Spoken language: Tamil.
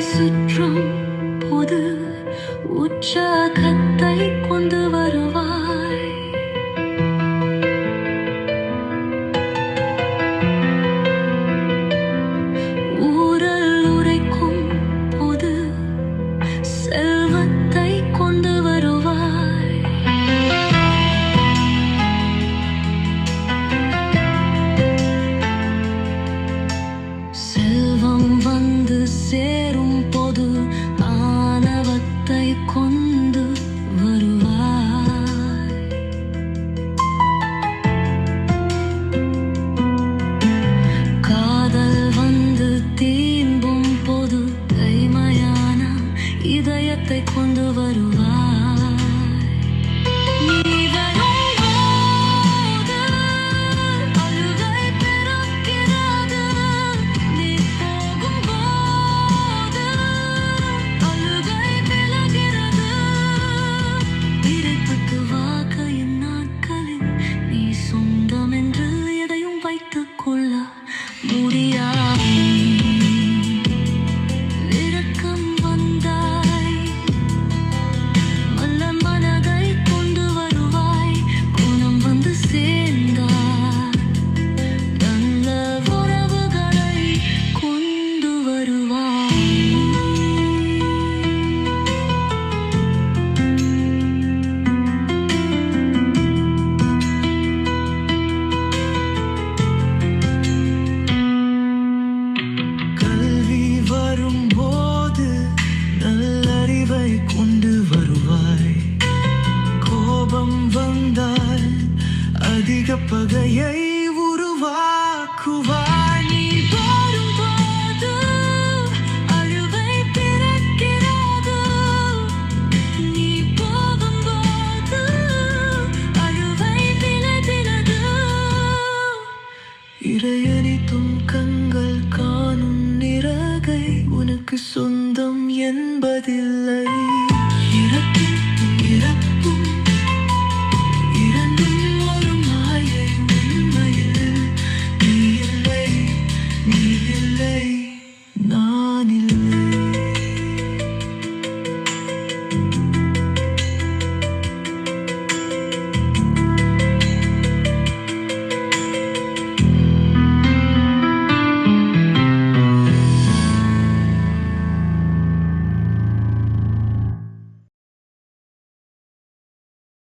சுற்றும் போது உற்சாகத்தை கொண்டு வருவாய். ஊரல் உரைக்கும் போது செல்வத்தை கொண்டு வருவாய். செல்வம் வந்து சேரும் போது ஆணவத்தை கொண்டு வருவாய். காதல் வந்து தீண்டும் போது தைமையான இதயத்தை கொண்டு வருவாய். கொண்டு வருவாய். கோபம் வந்தால் அதிக பகையை உருவாக்குவாய். நீ வரும்போது அழுவை பிறக்கிறது. நீ போகும்போது அழுவை விலகிறது. இறையனித்தும் கண்கள் காணும் நிறகை உனக்கு சொந்தம் என்பதில்லை.